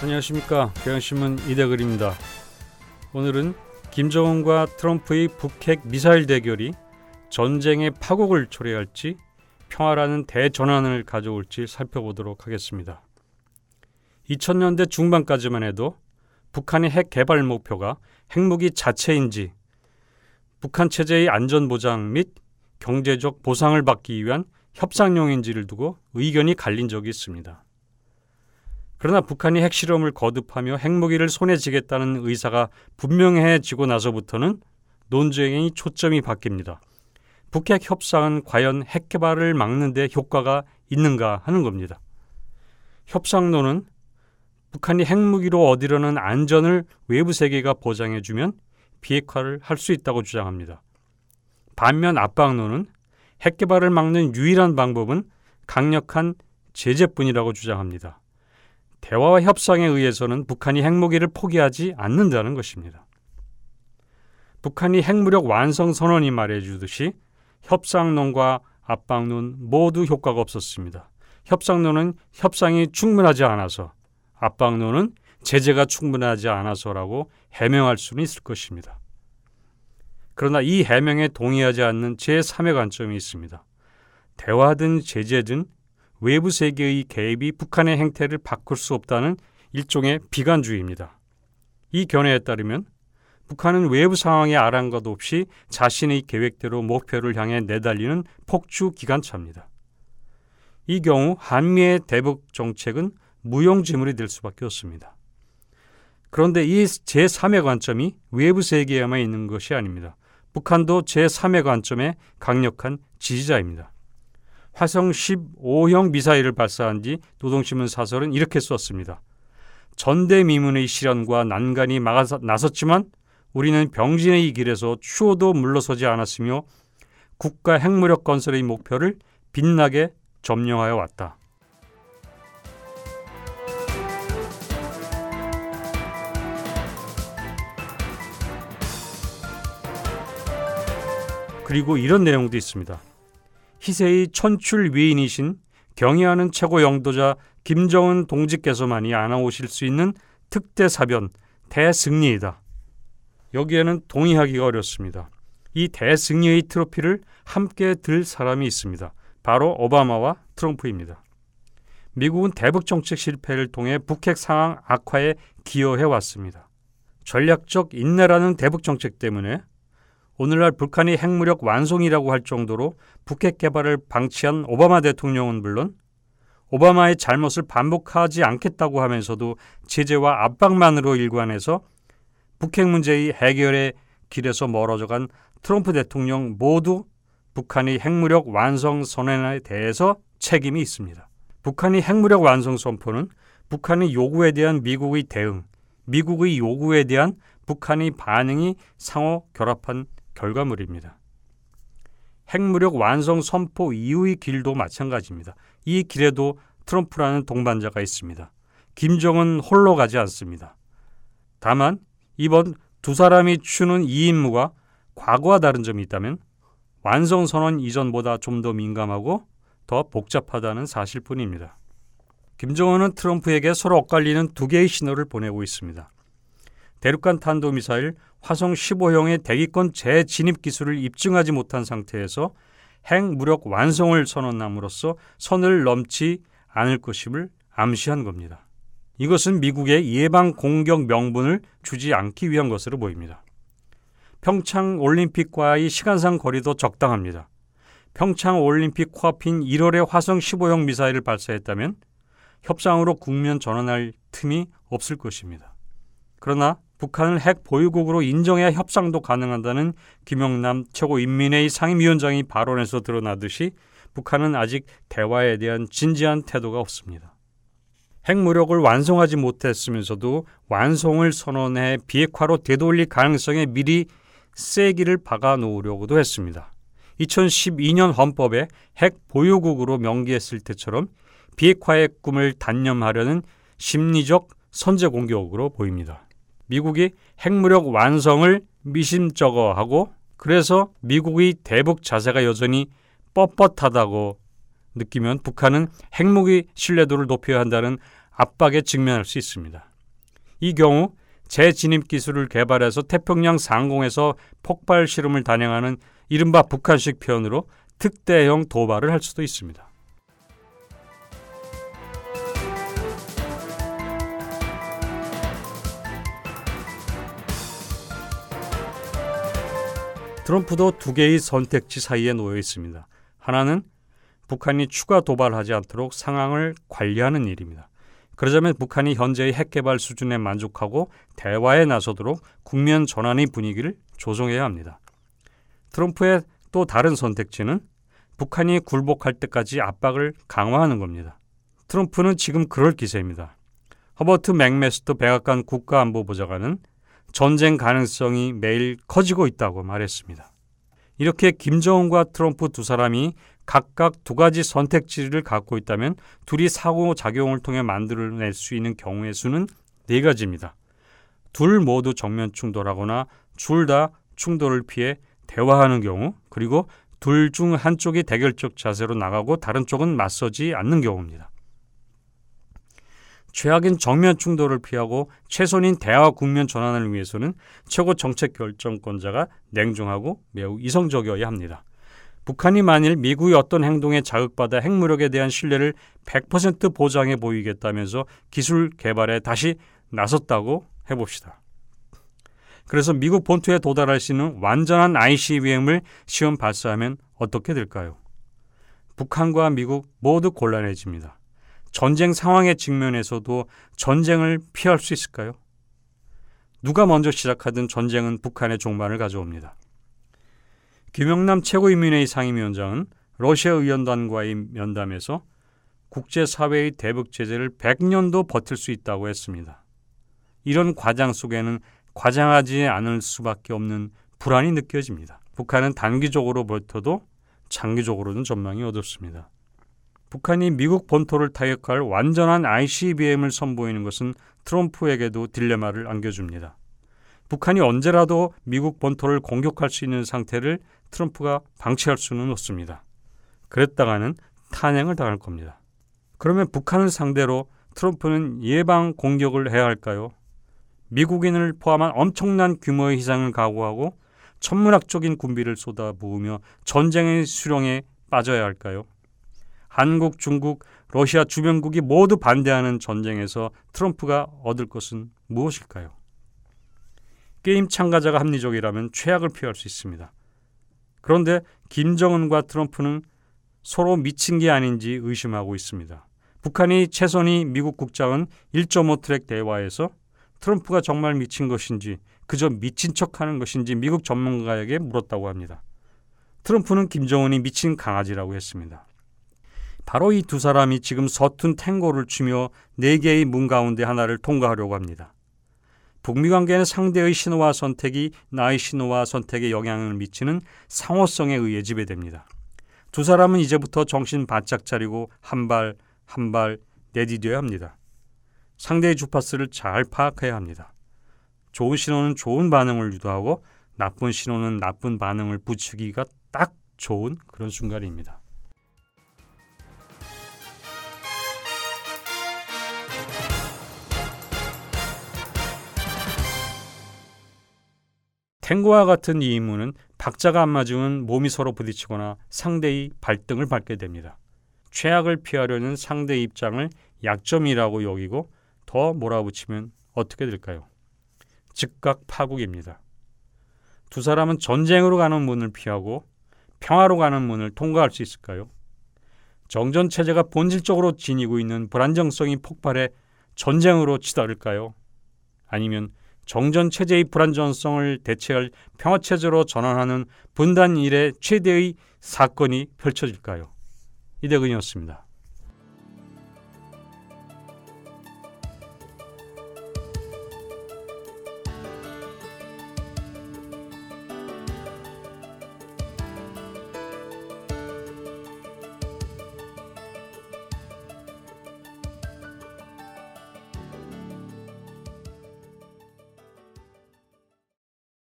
안녕하십니까. 경향신문 이대글입니다. 오늘은 김정은과 트럼프의 북핵 미사일 대결이 전쟁의 파국을 초래할지 평화라는 대전환을 가져올지 살펴보도록 하겠습니다. 2000년대 중반까지만 해도 북한의 핵 개발 목표가 핵무기 자체인지 북한 체제의 안전보장 및 경제적 보상을 받기 위한 협상용인지를 두고 의견이 갈린 적이 있습니다. 그러나 북한이 핵실험을 거듭하며 핵무기를 손에 쥐겠다는 의사가 분명해지고 나서부터는 논쟁의 초점이 바뀝니다. 북핵 협상은 과연 핵 개발을 막는 데 효과가 있는가 하는 겁니다. 협상론은 북한이 핵무기로 얻으려는 안전을 외부 세계가 보장해주면 비핵화를 할 수 있다고 주장합니다. 반면 압박론은 핵 개발을 막는 유일한 방법은 강력한 제재뿐이라고 주장합니다. 대화와 협상에 의해서는 북한이 핵무기를 포기하지 않는다는 것입니다. 북한이 핵무력 완성 선언이 말해주듯이 협상론과 압박론 모두 효과가 없었습니다. 협상론은 협상이 충분하지 않아서, 압박론은 제재가 충분하지 않아서라고 해명할 수는 있을 것입니다. 그러나 이 해명에 동의하지 않는 제3의 관점이 있습니다. 대화든 제재든 외부 세계의 개입이 북한의 행태를 바꿀 수 없다는 일종의 비관주의입니다. 이 견해에 따르면 북한은 외부 상황의 아랑곳 없이 자신의 계획대로 목표를 향해 내달리는 폭주 기관차입니다. 이 경우 한미의 대북 정책은 무용지물이 될 수밖에 없습니다. 그런데 이 제3의 관점이 외부 세계에만 있는 것이 아닙니다. 북한도 제3의 관점의 강력한 지지자입니다. 화성 15형 미사일을 발사한 뒤 노동신문 사설은 이렇게 썼습니다. 전대미문의 시련과 난간이 나섰지만 우리는 병진의 길에서 추호도 물러서지 않았으며 국가 핵무력 건설의 목표를 빛나게 점령하여 왔다. 그리고 이런 내용도 있습니다. 희세의 천출 위인이신 경의하는 최고 영도자 김정은 동지께서만이 안아오실 수 있는 특대사변 대승리이다. 여기에는 동의하기가 어렵습니다. 이 대승리의 트로피를 함께 들 사람이 있습니다. 바로 오바마와 트럼프입니다. 미국은 대북 정책 실패를 통해 북핵 상황 악화에 기여해왔습니다. 전략적 인내라는 대북 정책 때문에 오늘날 북한이 핵무력 완성이라고 할 정도로 북핵 개발을 방치한 오바마 대통령은 물론 오바마의 잘못을 반복하지 않겠다고 하면서도 제재와 압박만으로 일관해서 북핵 문제의 해결의 길에서 멀어져간 트럼프 대통령 모두 북한의 핵무력 완성 선언에 대해서 책임이 있습니다. 북한의 핵무력 완성 선포는 북한의 요구에 대한 미국의 대응, 미국의 요구에 대한 북한의 반응이 상호 결합한 결과물입니다. 핵무력 완성 선포 이후의 길도 마찬가지입니다. 이 길에도 트럼프라는 동반자가 있습니다. 김정은 홀로 가지 않습니다. 다만 이번 두 사람이 추는 이 임무가 과거와 다른 점이 있다면 완성선언 이전보다 좀 더 민감하고 더 복잡하다는 사실뿐입니다. 김정은은 트럼프에게 서로 엇갈리는 두 개의 신호를 보내고 있습니다. 대륙간 탄도미사일 화성 15형의 대기권 재진입 기술을 입증하지 못한 상태에서 핵무력 완성을 선언함으로써 선을 넘지 않을 것임을 암시한 겁니다. 이것은 미국의 예방 공격 명분을 주지 않기 위한 것으로 보입니다. 평창 올림픽과의 시간상 거리도 적당합니다. 평창 올림픽 코앞인 1월에 화성 15형 미사일을 발사했다면 협상으로 국면 전환할 틈이 없을 것입니다. 그러나 북한을 핵 보유국으로 인정해야 협상도 가능하다는 김영남 최고인민회의 상임위원장이 발언에서 드러나듯이 북한은 아직 대화에 대한 진지한 태도가 없습니다. 핵무력을 완성하지 못했으면서도 완성을 선언해 비핵화로 되돌릴 가능성에 미리 세기를 박아 놓으려고도 했습니다. 2012년 헌법에 핵 보유국으로 명기했을 때처럼 비핵화의 꿈을 단념하려는 심리적 선제 공격으로 보입니다. 미국이 핵무력 완성을 미심쩍어하고 그래서 미국의 대북 자세가 여전히 뻣뻣하다고 느끼면 북한은 핵무기 신뢰도를 높여야 한다는 압박에 직면할 수 있습니다. 이 경우 재진입 기술을 개발해서 태평양 상공에서 폭발 실험을 단행하는 이른바 북한식 표현으로 특대형 도발을 할 수도 있습니다. 트럼프도 두 개의 선택지 사이에 놓여 있습니다. 하나는 북한이 추가 도발하지 않도록 상황을 관리하는 일입니다. 그러자면 북한이 현재의 핵개발 수준에 만족하고 대화에 나서도록 국면 전환의 분위기를 조성해야 합니다. 트럼프의 또 다른 선택지는 북한이 굴복할 때까지 압박을 강화하는 겁니다. 트럼프는 지금 그럴 기세입니다. 허버트 맥메스터 백악관 국가안보보좌관은 전쟁 가능성이 매일 커지고 있다고 말했습니다. 이렇게 김정은과 트럼프 두 사람이 각각 두 가지 선택지를 갖고 있다면 둘이 상호작용을 통해 만들어낼 수 있는 경우의 수는 4가지입니다. 둘 모두 정면 충돌하거나 둘 다 충돌을 피해 대화하는 경우, 그리고 둘 중 한쪽이 대결적 자세로 나가고 다른 쪽은 맞서지 않는 경우입니다. 최악인 정면 충돌을 피하고 최선인 대화 국면 전환을 위해서는 최고 정책 결정권자가 냉정하고 매우 이성적이어야 합니다. 북한이 만일 미국의 어떤 행동에 자극받아 핵무력에 대한 신뢰를 100% 보장해 보이겠다면서 기술 개발에 다시 나섰다고 해봅시다. 그래서 미국 본토에 도달할 수 있는 완전한 ICBM을 시험 발사하면 어떻게 될까요? 북한과 미국 모두 곤란해집니다. 전쟁 상황에 직면해서도 전쟁을 피할 수 있을까요? 누가 먼저 시작하든 전쟁은 북한의 종말을 가져옵니다. 김영남 최고인민회의 상임위원장은 러시아 의원단과의 면담에서 국제사회의 대북 제재를 100년도 버틸 수 있다고 했습니다. 이런 과장 속에는 과장하지 않을 수밖에 없는 불안이 느껴집니다. 북한은 단기적으로 버텨도 장기적으로는 전망이 어둡습니다. 북한이 미국 본토를 타격할 완전한 ICBM을 선보이는 것은 트럼프에게도 딜레마를 안겨줍니다. 북한이 언제라도 미국 본토를 공격할 수 있는 상태를 트럼프가 방치할 수는 없습니다. 그랬다가는 탄핵을 당할 겁니다. 그러면 북한을 상대로 트럼프는 예방 공격을 해야 할까요? 미국인을 포함한 엄청난 규모의 희생을 각오하고 천문학적인 군비를 쏟아부으며 전쟁의 수렁에 빠져야 할까요? 한국, 중국, 러시아 주변국이 모두 반대하는 전쟁에서 트럼프가 얻을 것은 무엇일까요? 게임 참가자가 합리적이라면 최악을 피할 수 있습니다. 그런데 김정은과 트럼프는 서로 미친 게 아닌지 의심하고 있습니다. 북한이 최선희 미국 국장은 1.5 트랙 대화에서 트럼프가 정말 미친 것인지 그저 미친 척하는 것인지 미국 전문가에게 물었다고 합니다. 트럼프는 김정은이 미친 강아지라고 했습니다. 바로 이 두 사람이 지금 서툰 탱고를 추며 4개의 문 가운데 하나를 통과하려고 합니다. 북미 관계는 상대의 신호와 선택이 나의 신호와 선택에 영향을 미치는 상호성에 의해 지배됩니다. 두 사람은 이제부터 정신 바짝 차리고 한 발 한 발 내디뎌야 합니다. 상대의 주파수를 잘 파악해야 합니다. 좋은 신호는 좋은 반응을 유도하고 나쁜 신호는 나쁜 반응을 부추기기가 딱 좋은 그런 순간입니다. 탱고와 같은 이 임무는 박자가 안 맞으면 몸이 서로 부딪히거나 상대의 발등을 밟게 됩니다. 최악을 피하려는 상대의 입장을 약점이라고 여기고 더 몰아붙이면 어떻게 될까요? 즉각 파국입니다. 두 사람은 전쟁으로 가는 문을 피하고 평화로 가는 문을 통과할 수 있을까요? 정전체제가 본질적으로 지니고 있는 불안정성이 폭발해 전쟁으로 치달을까요? 아니면 정전체제의 불안정성을 대체할 평화체제로 전환하는 분단 이래 최대의 사건이 펼쳐질까요? 이대근이었습니다.